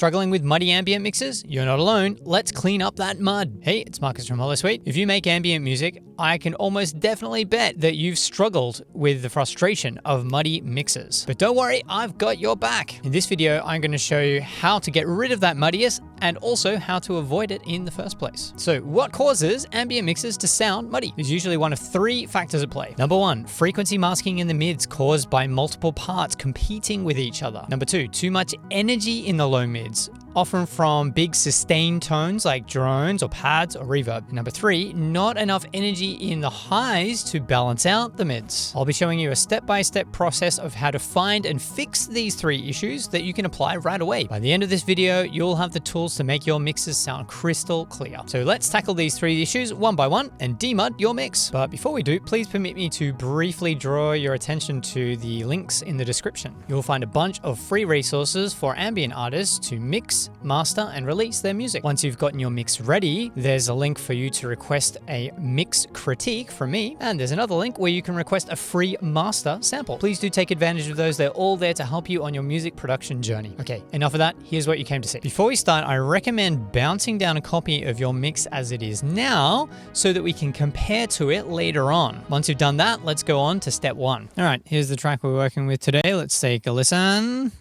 Struggling with muddy ambient mixes? You're not alone. Let's clean up that mud. Hey, it's Marcus from Holosuite. If you make ambient music, I can almost definitely bet that you've struggled with the frustration of muddy mixes. But don't worry, I've got your back. In this video, I'm going to show you how to get rid of that muddiness and also how to avoid it in the first place. So what causes ambient mixes to sound muddy? There's usually one of three factors at play. Number one, frequency masking in the mids caused by multiple parts competing with each other. Number two, too much energy in the low mids, often from big sustained tones like drones or pads or reverb. And number three, not enough energy in the highs to balance out the mids. I'll be showing you a step-by-step process of how to find and fix these three issues that you can apply right away. By the end of this video, you'll have the tools to make your mixes sound crystal clear. So let's tackle these three issues one by one and demud your mix. But before we do, please permit me to briefly draw your attention to the links in the description. You'll find a bunch of free resources for ambient artists to mix, master, and release their music. Once you've gotten your mix ready, there's a link for you to request a mix critique from me, and there's another link where you can request a free master sample. Please do take advantage of those. They're all there to help you on your music production journey. Okay, enough of that. Here's what you came to see. Before we start, I recommend bouncing down a copy of your mix as it is now so that we can compare to it later on. Once you've done that, let's go on to step one. All right, here's the track we're working with today. Let's take a listen.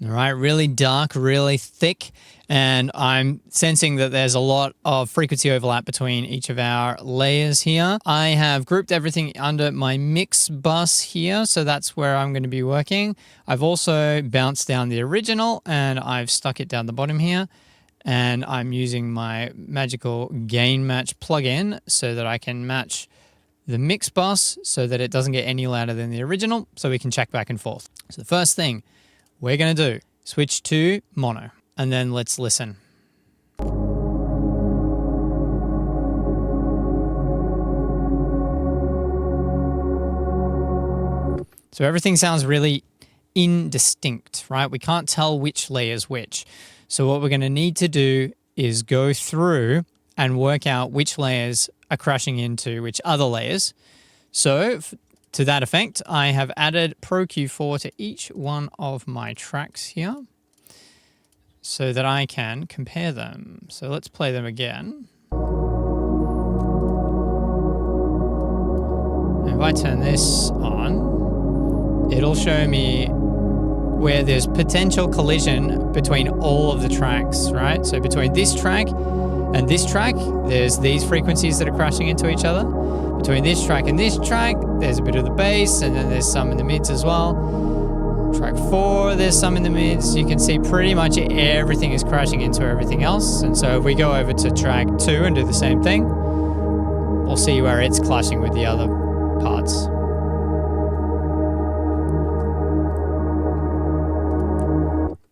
All right, really dark, really thick, and I'm sensing that there's a lot of frequency overlap between each of our layers here. I have grouped everything under my mix bus here, so that's where I'm going to be working. I've also bounced down the original, and I've stuck it down the bottom here, and I'm using my magical gain match plugin so that I can match the mix bus so that it doesn't get any louder than the original, so we can check back and forth. So the first thing we're going to do, switch to mono, and then let's listen. So everything sounds really indistinct, right? We can't tell which layer's which. So what we're going to need to do is go through and work out which layers are crashing into which other layers. So to that effect, I have added Pro Q4 to each one of my tracks here so that I can compare them. So let's play them again. If I turn this on, it'll show me where there's potential collision between all of the tracks, right? So between this track and this track, there's these frequencies that are crashing into each other. Between this track and this track, there's a bit of the bass, and then there's some in the mids as well. Track 4, there's some in the mids. You can see pretty much everything is crashing into everything else. And so if we go over to track 2 and do the same thing, we'll see where it's clashing with the other parts.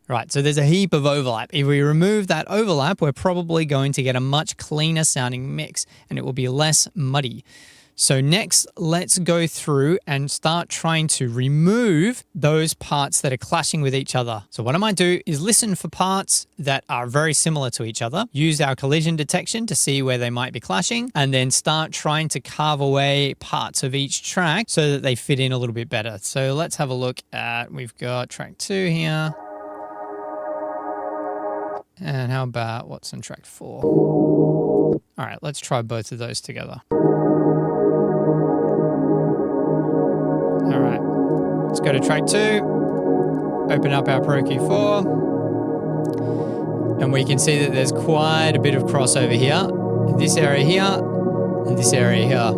Right, so there's a heap of overlap. If we remove that overlap, we're probably going to get a much cleaner sounding mix, and it will be less muddy. So next, let's go through and start trying to remove those parts that are clashing with each other. So what I might do is listen for parts that are very similar to each other, use our collision detection to see where they might be clashing, and then start trying to carve away parts of each track so that they fit in a little bit better. So let's have a look at, we've got track 2 here. And how about what's in track 4? All right, let's try both of those together. All right, let's go to track 2, open up our Pro Q4, and we can see that there's quite a bit of crossover here, in this area here, and this area here.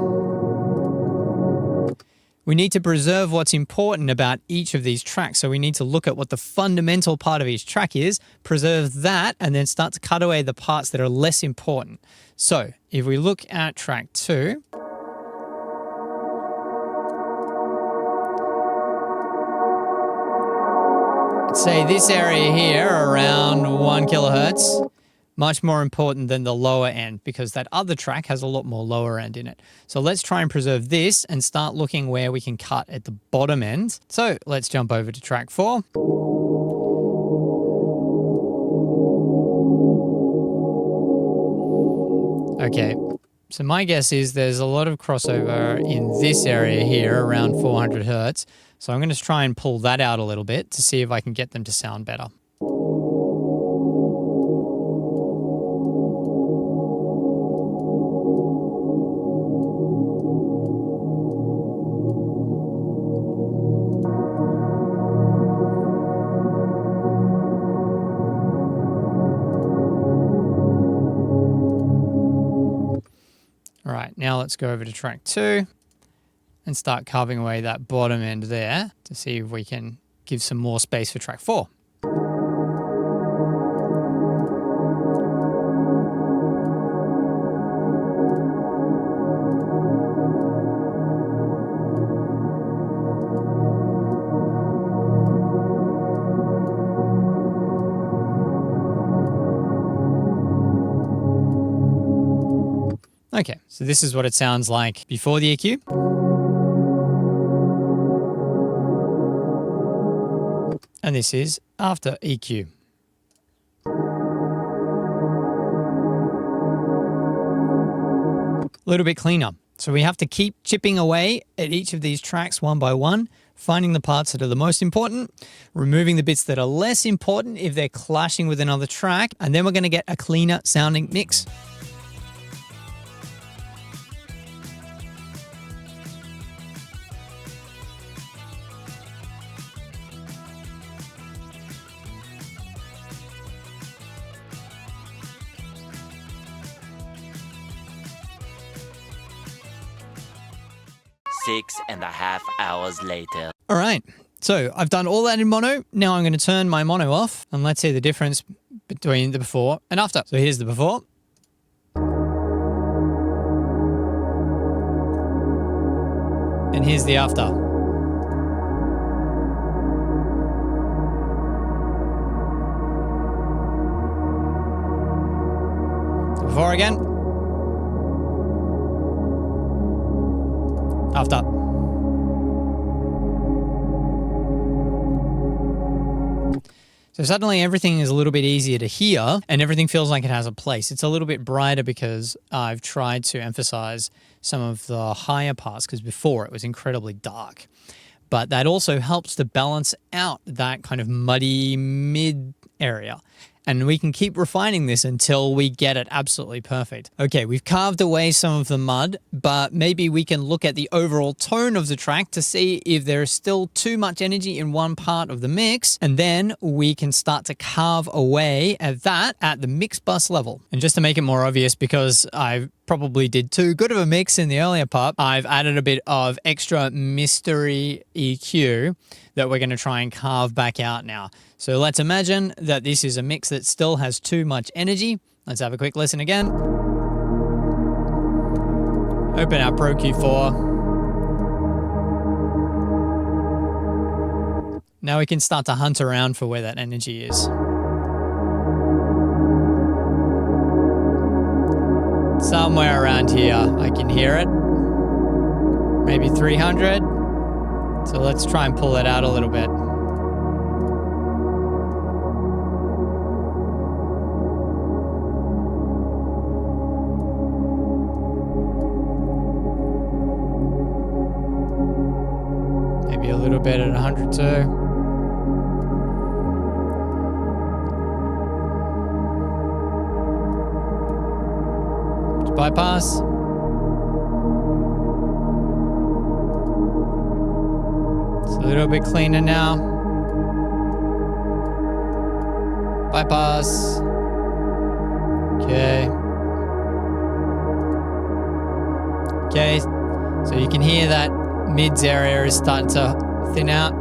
We need to preserve what's important about each of these tracks. So we need to look at what the fundamental part of each track is, preserve that, and then start to cut away the parts that are less important. So if we look at track 2, let's say this area here around 1 kilohertz, much more important than the lower end because that other track has a lot more lower end in it. So let's try and preserve this and start looking where we can cut at the bottom end. So let's jump over to track 4. Okay, So my guess is there's a lot of crossover in this area here around 400 hertz. So I'm going to try and pull that out a little bit to see if I can get them to sound better. All right, now let's go over to track 2 and start carving away that bottom end there to see if we can give some more space for track 4. Okay, so this is what it sounds like before the EQ. And this is after EQ. A little bit cleaner. So we have to keep chipping away at each of these tracks one by one, finding the parts that are the most important, removing the bits that are less important if they're clashing with another track, and then we're going to get a cleaner sounding mix. Six and a half hours later. All right, so I've done all that in mono. Now I'm going to turn my mono off and let's see the difference between the before and after. So here's the before. And here's the after. Before again. After. So suddenly everything is a little bit easier to hear and everything feels like it has a place. It's a little bit brighter because I've tried to emphasize some of the higher parts because before it was incredibly dark. But that also helps to balance out that kind of muddy mid area. And we can keep refining this until we get it absolutely perfect. Okay, we've carved away some of the mud, but maybe we can look at the overall tone of the track to see if there is still too much energy in one part of the mix, and then we can start to carve away at that at the mix bus level. And just to make it more obvious, because I probably did too good of a mix in the earlier part, I've added a bit of extra mystery EQ that we're going to try and carve back out now. So let's imagine that this is a mix that still has too much energy. Let's have a quick listen again. Open our Pro Q4. Now we can start to hunt around for where that energy is. Somewhere around here, I can hear it. Maybe 300. So let's try and pull it out a little bit. Maybe a little bit at 100 too. Bypass. It's a little bit cleaner now. Bypass. Okay. Okay, so you can hear that mids area is starting to thin out.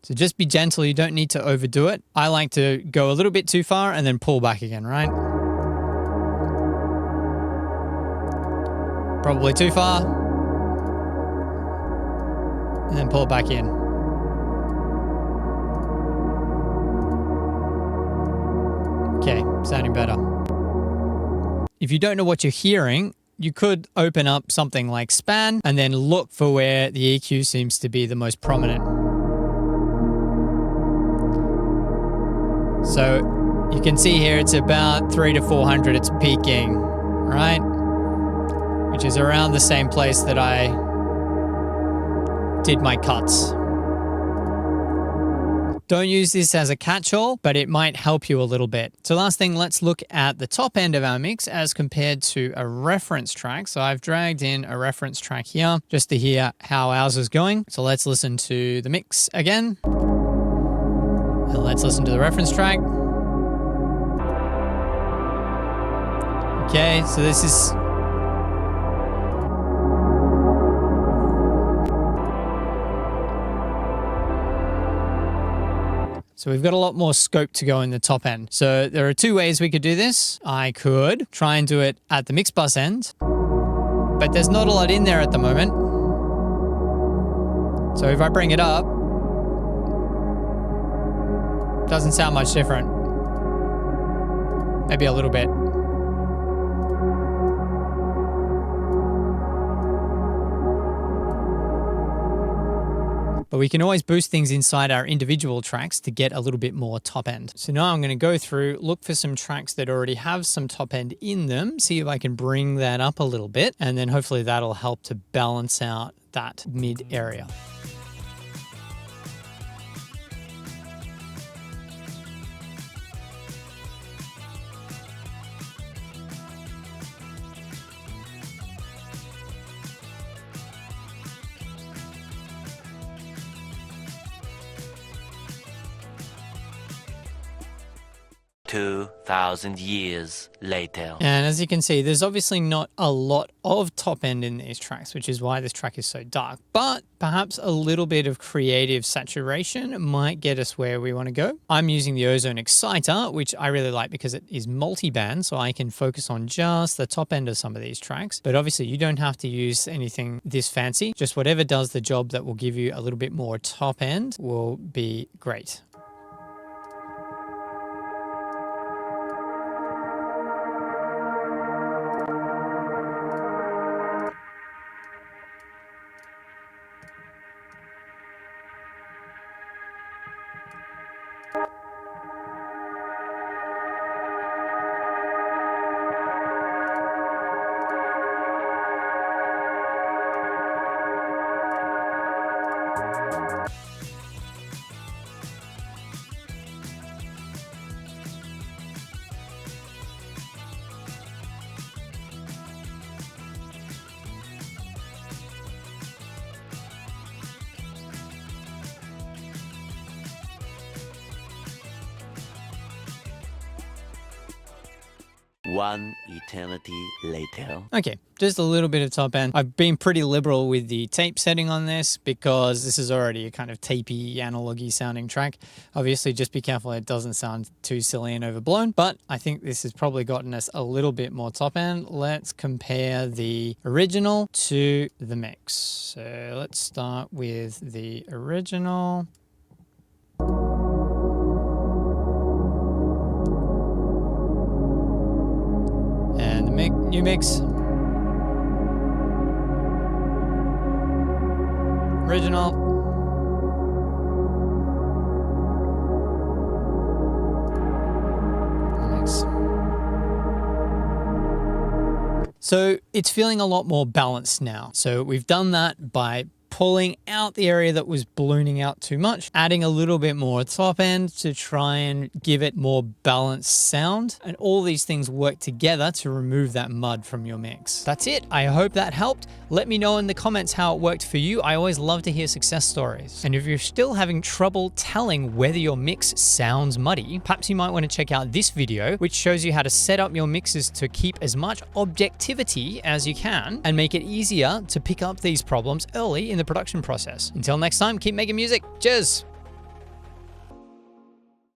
So just be gentle, you don't need to overdo it. I like to go a little bit too far and then pull back again, right? Probably too far. And then pull it back in. Okay, sounding better. If you don't know what you're hearing, you could open up something like Span and then look for where the EQ seems to be the most prominent. So you can see here it's about 300 to 400 it's peaking, right? Which is around the same place that I did my cuts. Don't use this as a catch-all, but it might help you a little bit. So last thing, let's look at the top end of our mix as compared to a reference track. So I've dragged in a reference track here just to hear how ours is going. So let's listen to the mix again. And let's listen to the reference track. Okay, so this is... So we've got a lot more scope to go in the top end. So there are two ways we could do this. I could try and do it at the mix bus end, but there's not a lot in there at the moment. So if I bring it up, it doesn't sound much different. Maybe a little bit. But we can always boost things inside our individual tracks to get a little bit more top end. So now I'm going to go through, look for some tracks that already have some top end in them, see if I can bring that up a little bit, and then hopefully that'll help to balance out that mid area. "2,000 years later." And as you can see, there's obviously not a lot of top end in these tracks, which is why this track is so dark. But perhaps a little bit of creative saturation might get us where we want to go. I'm using the Ozone Exciter, which I really like because it is multi-band, so I can focus on just the top end of some of these tracks. But obviously you don't have to use anything this fancy. Just whatever does the job that will give you a little bit more top end will be great. One eternity later. Okay, just a little bit of top end. I've been pretty liberal with the tape setting on this because this is already a kind of tapey, analogy sounding track. Obviously, just be careful it doesn't sound too silly and overblown, but I think this has probably gotten us a little bit more top end. Let's compare the original to the mix. So let's start with the original. And the new mix. Original. Mix. So it's feeling a lot more balanced now. So we've done that by pulling out the area that was ballooning out too much, adding a little bit more top end to try and give it more balanced sound. And all these things work together to remove that mud from your mix. That's it. I hope that helped. Let me know in the comments how it worked for you. I always love to hear success stories. And if you're still having trouble telling whether your mix sounds muddy, perhaps you might want to check out this video, which shows you how to set up your mixes to keep as much objectivity as you can and make it easier to pick up these problems early in the production process. Until next time, keep making music. Cheers.